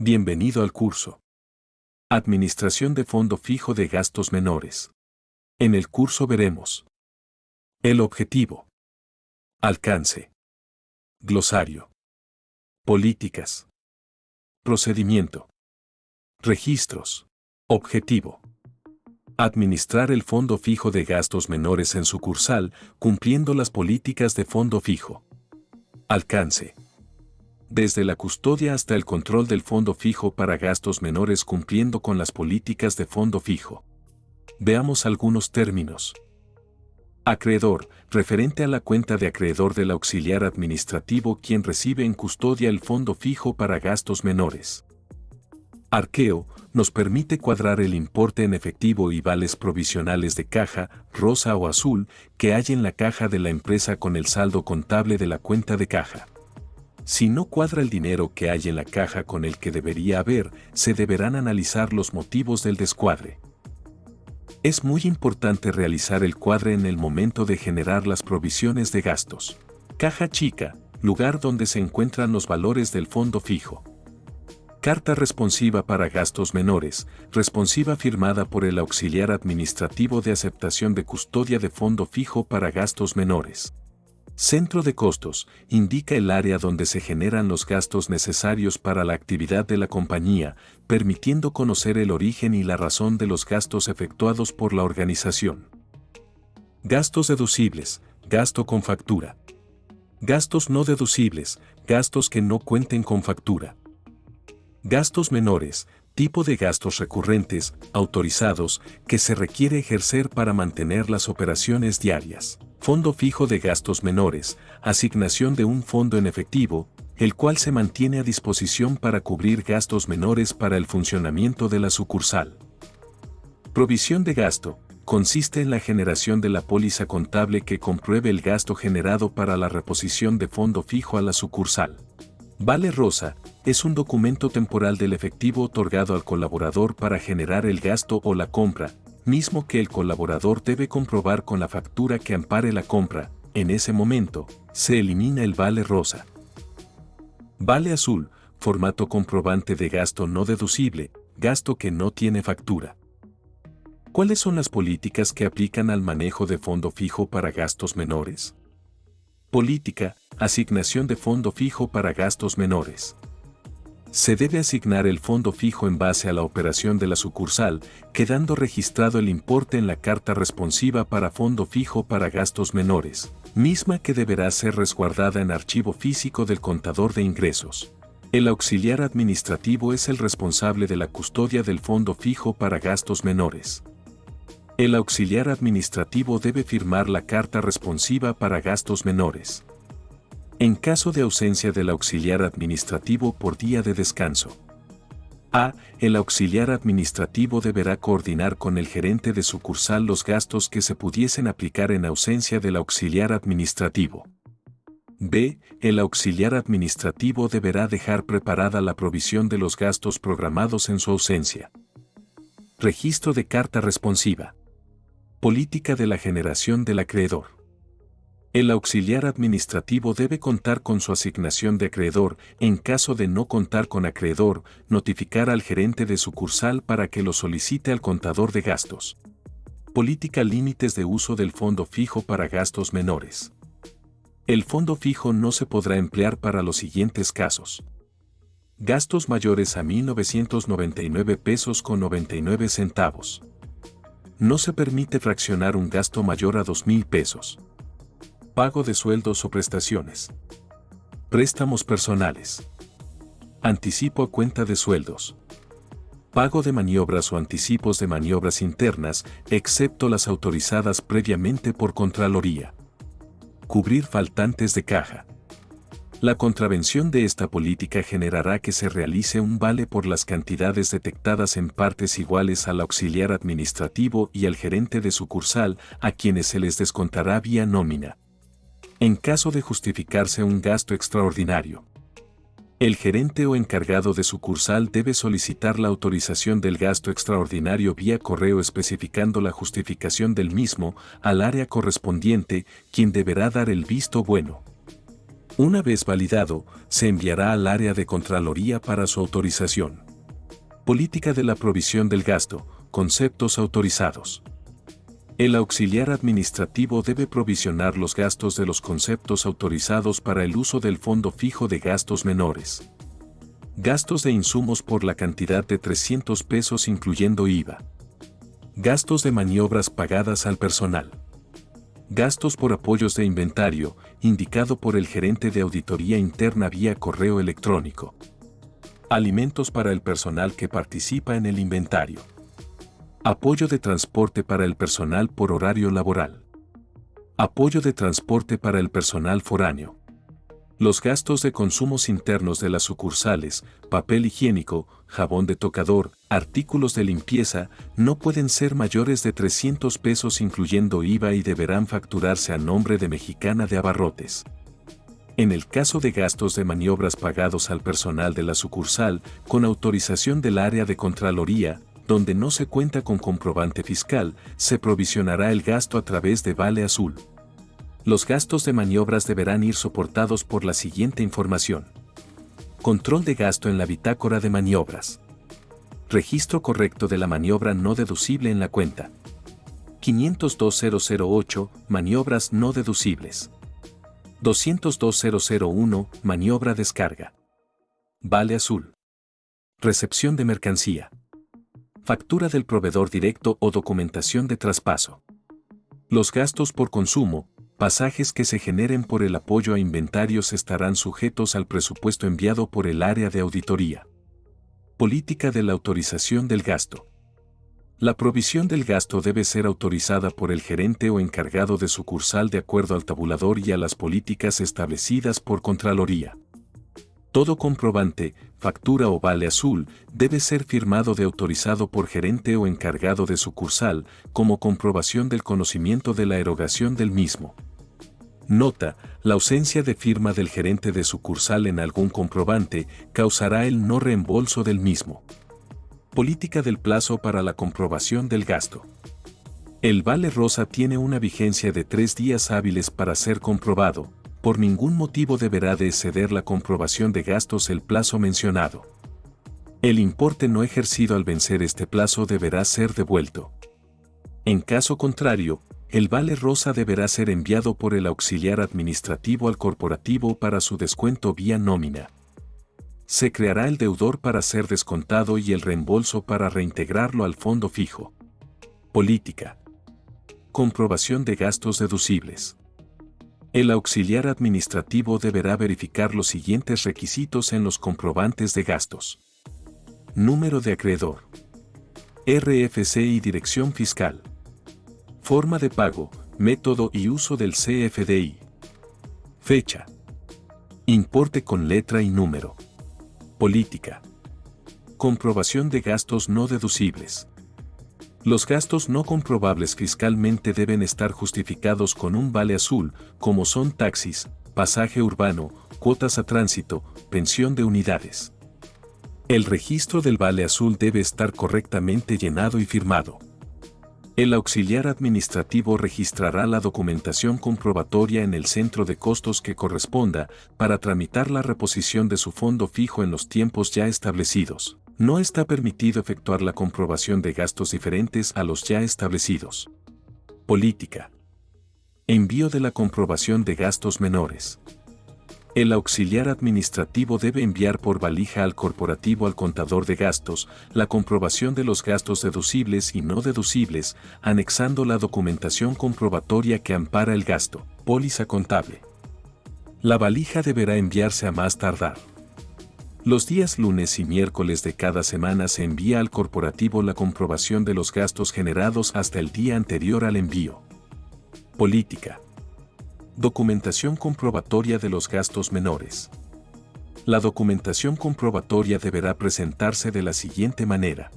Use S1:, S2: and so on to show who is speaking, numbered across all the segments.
S1: Bienvenido al curso. Administración de fondo fijo de gastos menores. En el curso veremos el objetivo, alcance, glosario, políticas, procedimiento, registros, objetivo. Administrar el fondo fijo de gastos menores en sucursal cumpliendo las políticas de fondo fijo. Alcance. Desde la custodia hasta el control del fondo fijo para gastos menores cumpliendo con las políticas de fondo fijo. Veamos algunos términos. Acreedor, referente a la cuenta de acreedor del auxiliar administrativo quien recibe en custodia el fondo fijo para gastos menores. Arqueo, nos permite cuadrar el importe en efectivo y vales provisionales de caja, rosa o azul, que hay en la caja de la empresa con el saldo contable de la cuenta de caja. Si no cuadra el dinero que hay en la caja con el que debería haber, se deberán analizar los motivos del descuadre. Es muy importante realizar el cuadre en el momento de generar las provisiones de gastos. Caja chica, lugar donde se encuentran los valores del fondo fijo. Carta responsiva para gastos menores, responsiva firmada por el auxiliar administrativo de aceptación de custodia de fondo fijo para gastos menores. Centro de costos, indica el área donde se generan los gastos necesarios para la actividad de la compañía, permitiendo conocer el origen y la razón de los gastos efectuados por la organización. Gastos deducibles, gasto con factura. Gastos no deducibles, gastos que no cuenten con factura. Gastos menores, tipo de gastos recurrentes, autorizados, que se requiere ejercer para mantener las operaciones diarias. Fondo fijo de gastos menores, asignación de un fondo en efectivo, el cual se mantiene a disposición para cubrir gastos menores para el funcionamiento de la sucursal. Provisión de gasto, consiste en la generación de la póliza contable que compruebe el gasto generado para la reposición de fondo fijo a la sucursal. Vale rosa, es un documento temporal del efectivo otorgado al colaborador para generar el gasto o la compra, mismo que el colaborador debe comprobar con la factura que ampare la compra. En ese momento, se elimina el vale rosa. Vale azul, formato comprobante de gasto no deducible, gasto que no tiene factura. ¿Cuáles son las políticas que aplican al manejo de fondo fijo para gastos menores? Política, asignación de fondo fijo para gastos menores. Se debe asignar el fondo fijo en base a la operación de la sucursal, quedando registrado el importe en la carta responsiva para fondo fijo para gastos menores, misma que deberá ser resguardada en archivo físico del contador de ingresos. El auxiliar administrativo es el responsable de la custodia del fondo fijo para gastos menores. El auxiliar administrativo debe firmar la carta responsiva para gastos menores. En caso de ausencia del auxiliar administrativo por día de descanso. A. El auxiliar administrativo deberá coordinar con el gerente de sucursal los gastos que se pudiesen aplicar en ausencia del auxiliar administrativo. B. El auxiliar administrativo deberá dejar preparada la provisión de los gastos programados en su ausencia. Registro de carta responsiva. Política de la generación del acreedor. El auxiliar administrativo debe contar con su asignación de acreedor. En caso de no contar con acreedor, notificar al gerente de sucursal para que lo solicite al contador de gastos. Política límites de uso del fondo fijo para gastos menores. El fondo fijo no se podrá emplear para los siguientes casos. Gastos mayores a 1.999 pesos con 99 centavos. No se permite fraccionar un gasto mayor a 2.000 pesos. Pago de sueldos o prestaciones. Préstamos personales. Anticipo a cuenta de sueldos. Pago de maniobras o anticipos de maniobras internas, excepto las autorizadas previamente por Contraloría. Cubrir faltantes de caja. La contravención de esta política generará que se realice un vale por las cantidades detectadas en partes iguales al auxiliar administrativo y al gerente de sucursal, a quienes se les descontará vía nómina. En caso de justificarse un gasto extraordinario, el gerente o encargado de sucursal debe solicitar la autorización del gasto extraordinario vía correo especificando la justificación del mismo al área correspondiente, quien deberá dar el visto bueno. Una vez validado, se enviará al área de Contraloría para su autorización. Política de la provisión del gasto, conceptos autorizados. El auxiliar administrativo debe provisionar los gastos de los conceptos autorizados para el uso del Fondo Fijo de Gastos Menores. Gastos de insumos por la cantidad de 300 pesos incluyendo IVA. Gastos de maniobras pagadas al personal. Gastos por apoyos de inventario, indicado por el gerente de auditoría interna vía correo electrónico. Alimentos para el personal que participa en el inventario. Apoyo de transporte para el personal por horario laboral. Apoyo de transporte para el personal foráneo. Los gastos de consumos internos de las sucursales, papel higiénico, jabón de tocador, artículos de limpieza, no pueden ser mayores de 300 pesos incluyendo IVA y deberán facturarse a nombre de Mexicana de Abarrotes. En el caso de gastos de maniobras pagados al personal de la sucursal, con autorización del área de Contraloría, donde no se cuenta con comprobante fiscal, se provisionará el gasto a través de Vale Azul. Los gastos de maniobras deberán ir soportados por la siguiente información. Control de gasto en la bitácora de maniobras. Registro correcto de la maniobra no deducible en la cuenta. 502.008, maniobras no deducibles. 202.001, maniobra descarga. Vale Azul. Recepción de mercancía. Factura del proveedor directo o documentación de traspaso. Los gastos por consumo, pasajes que se generen por el apoyo a inventarios estarán sujetos al presupuesto enviado por el área de auditoría. Política de la autorización del gasto. La provisión del gasto debe ser autorizada por el gerente o encargado de sucursal de acuerdo al tabulador y a las políticas establecidas por Contraloría. Todo comprobante, factura o vale azul debe ser firmado de autorizado por gerente o encargado de sucursal como comprobación del conocimiento de la erogación del mismo. Nota: la ausencia de firma del gerente de sucursal en algún comprobante causará el no reembolso del mismo. Política del plazo para la comprobación del gasto. El Vale Rosa tiene una vigencia de 3 días hábiles para ser comprobado. Por ningún motivo deberá de exceder la comprobación de gastos el plazo mencionado. El importe no ejercido al vencer este plazo deberá ser devuelto. En caso contrario, el Vale Rosa deberá ser enviado por el auxiliar administrativo al corporativo para su descuento vía nómina. Se creará el deudor para ser descontado y el reembolso para reintegrarlo al fondo fijo. Política. Comprobación de gastos deducibles. El auxiliar administrativo deberá verificar los siguientes requisitos en los comprobantes de gastos. Número de acreedor. RFC y dirección fiscal. Forma de pago, método y uso del CFDI. Fecha. Importe con letra y número. Política. Comprobación de gastos no deducibles. Los gastos no comprobables fiscalmente deben estar justificados con un vale azul, como son taxis, pasaje urbano, cuotas a tránsito, pensión de unidades. El registro del vale azul debe estar correctamente llenado y firmado. El auxiliar administrativo registrará la documentación comprobatoria en el centro de costos que corresponda para tramitar la reposición de su fondo fijo en los tiempos ya establecidos. No está permitido efectuar la comprobación de gastos diferentes a los ya establecidos. Política. Envío de la comprobación de gastos menores. El auxiliar administrativo debe enviar por valija al corporativo al contador de gastos la comprobación de los gastos deducibles y no deducibles, anexando la documentación comprobatoria que ampara el gasto, póliza contable. La valija deberá enviarse a más tardar. Los días lunes y miércoles de cada semana se envía al corporativo la comprobación de los gastos generados hasta el día anterior al envío. Política. Documentación comprobatoria de los gastos menores. La documentación comprobatoria deberá presentarse de la siguiente manera: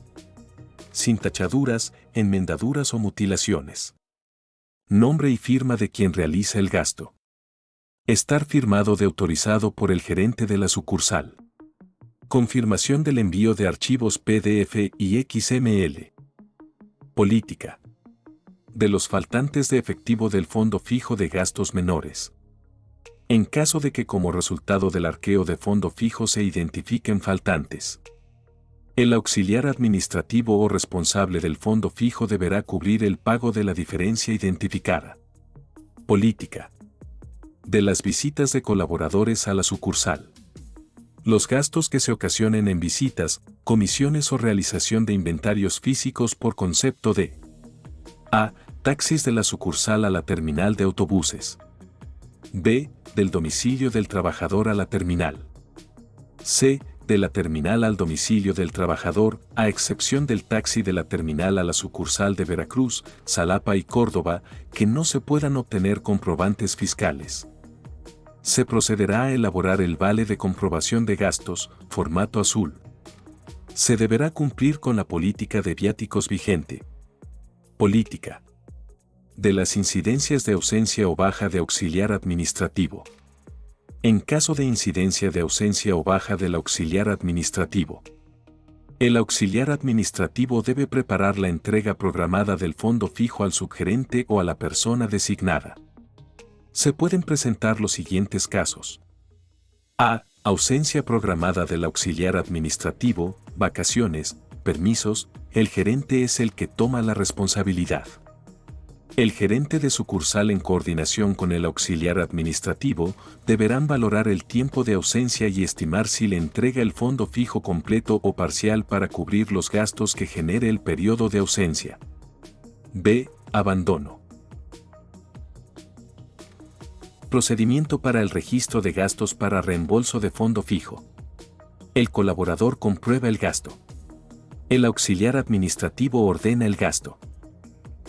S1: sin tachaduras, enmendaduras o mutilaciones. Nombre y firma de quien realiza el gasto. Estar firmado de autorizado por el gerente de la sucursal. Confirmación del envío de archivos PDF y XML. Política. De los faltantes de efectivo del Fondo Fijo de Gastos Menores. En caso de que como resultado del arqueo de fondo fijo se identifiquen faltantes, el auxiliar administrativo o responsable del fondo fijo deberá cubrir el pago de la diferencia identificada. Política. De las visitas de colaboradores a la sucursal. Los gastos que se ocasionen en visitas, comisiones o realización de inventarios físicos por concepto de A. Taxis de la sucursal a la terminal de autobuses. B. Del domicilio del trabajador a la terminal. C. De la terminal al domicilio del trabajador, a excepción del taxi de la terminal a la sucursal de Veracruz, Xalapa y Córdoba, que no se puedan obtener comprobantes fiscales. Se procederá a elaborar el vale de comprobación de gastos, formato azul. Se deberá cumplir con la política de viáticos vigente. Política. De las incidencias de ausencia o baja de auxiliar administrativo. En caso de incidencia de ausencia o baja del auxiliar administrativo, el auxiliar administrativo debe preparar la entrega programada del fondo fijo al subgerente o a la persona designada. Se pueden presentar los siguientes casos. A. Ausencia programada del auxiliar administrativo, vacaciones, permisos, el gerente es el que toma la responsabilidad. El gerente de sucursal en coordinación con el auxiliar administrativo deberán valorar el tiempo de ausencia y estimar si le entrega el fondo fijo completo o parcial para cubrir los gastos que genere el periodo de ausencia. B. Abandono. Procedimiento para el registro de gastos para reembolso de fondo fijo. El colaborador comprueba el gasto. El auxiliar administrativo ordena el gasto.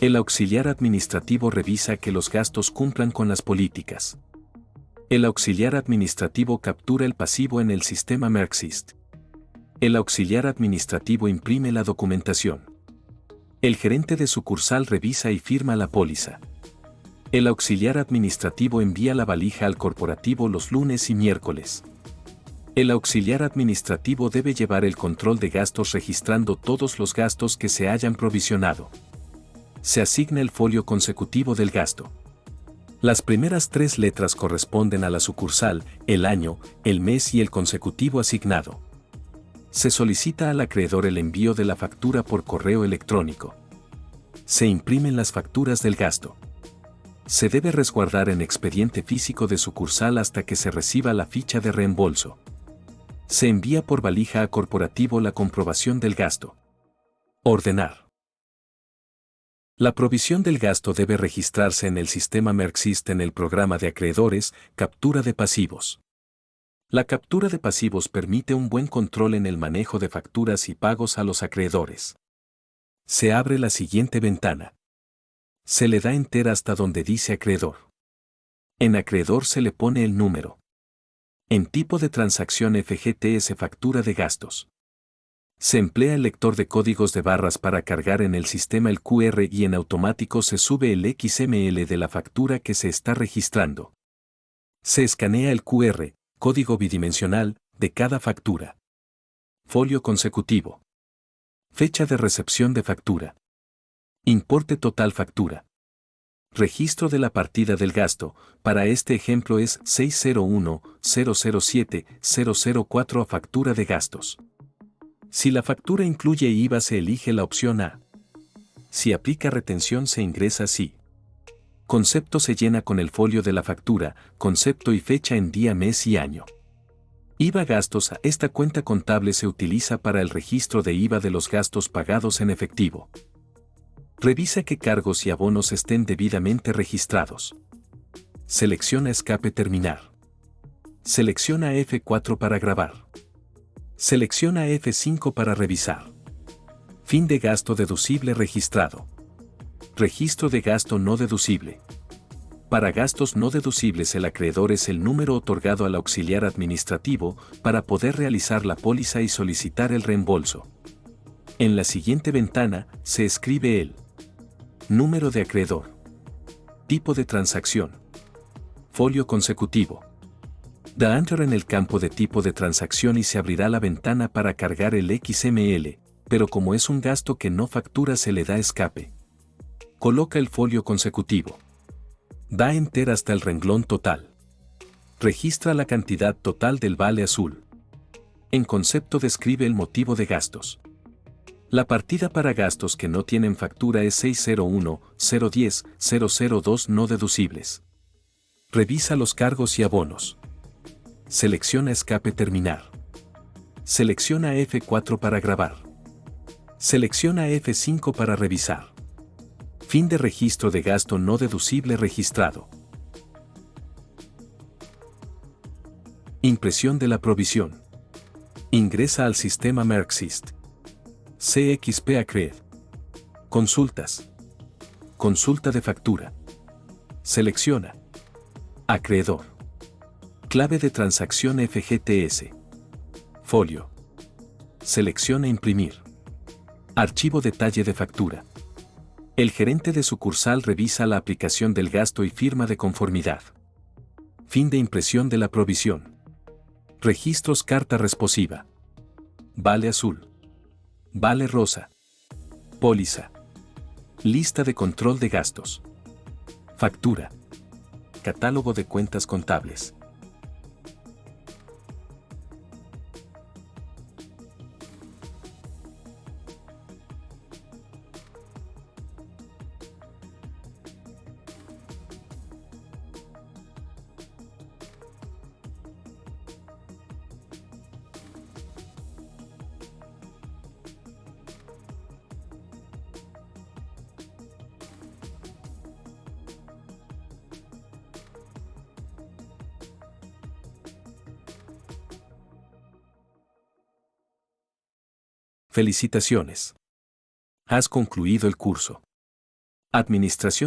S1: El auxiliar administrativo revisa que los gastos cumplan con las políticas. El auxiliar administrativo captura el pasivo en el sistema Merxist. El auxiliar administrativo imprime la documentación. El gerente de sucursal revisa y firma la póliza. El auxiliar administrativo envía la valija al corporativo los lunes y miércoles. El auxiliar administrativo debe llevar el control de gastos registrando todos los gastos que se hayan provisionado. Se asigna el folio consecutivo del gasto. Las primeras 3 letras corresponden a la sucursal, el año, el mes y el consecutivo asignado. Se solicita al acreedor el envío de la factura por correo electrónico. Se imprimen las facturas del gasto. Se debe resguardar en expediente físico de sucursal hasta que se reciba la ficha de reembolso. Se envía por valija a corporativo la comprobación del gasto. Ordenar. La provisión del gasto debe registrarse en el sistema Merxist en el programa de acreedores, captura de pasivos. La captura de pasivos permite un buen control en el manejo de facturas y pagos a los acreedores. Se abre la siguiente ventana. Se le da enter hasta donde dice acreedor. En acreedor se le pone el número. En tipo de transacción FGTS factura de gastos. Se emplea el lector de códigos de barras para cargar en el sistema el QR y en automático se sube el XML de la factura que se está registrando. Se escanea el QR, código bidimensional, de cada factura. Folio consecutivo. Fecha de recepción de factura. Importe total factura. Registro de la partida del gasto, para este ejemplo es 601-007-004 a factura de gastos. Si la factura incluye IVA se elige la opción A. Si aplica retención se ingresa sí. Concepto se llena con el folio de la factura, concepto y fecha en día, mes y año. IVA gastos. Esta cuenta contable se utiliza para el registro de IVA de los gastos pagados en efectivo. Revisa que cargos y abonos estén debidamente registrados. Selecciona escape terminar. Selecciona F4 para grabar. Selecciona F5 para revisar. Fin de gasto deducible registrado. Registro de gasto no deducible. Para gastos no deducibles el acreedor es el número otorgado al auxiliar administrativo para poder realizar la póliza y solicitar el reembolso. En la siguiente ventana se escribe el número de acreedor. Tipo de transacción. Folio consecutivo. Da enter en el campo de tipo de transacción y se abrirá la ventana para cargar el XML, pero como es un gasto que no factura se le da escape. Coloca el folio consecutivo. Da enter hasta el renglón total. Registra la cantidad total del vale azul. En concepto describe el motivo de gastos. La partida para gastos que no tienen factura es 601-010-002 no deducibles. Revisa los cargos y abonos. Selecciona escape terminar. Selecciona F4 para grabar. Selecciona F5 para revisar. Fin de registro de gasto no deducible registrado. Impresión de la provisión. Ingresa al sistema Merxist. CXP Acred. Consultas. Consulta de factura. Selecciona. Acreedor. Clave de transacción FGTS. Folio. Selecciona imprimir. Archivo detalle de factura. El gerente de sucursal revisa la aplicación del gasto y firma de conformidad. Fin de impresión de la provisión. Registros carta responsiva. Vale azul. Vale rosa. Póliza. Lista de control de gastos. Factura. Catálogo de cuentas contables. Felicitaciones. Has concluido el curso. Administración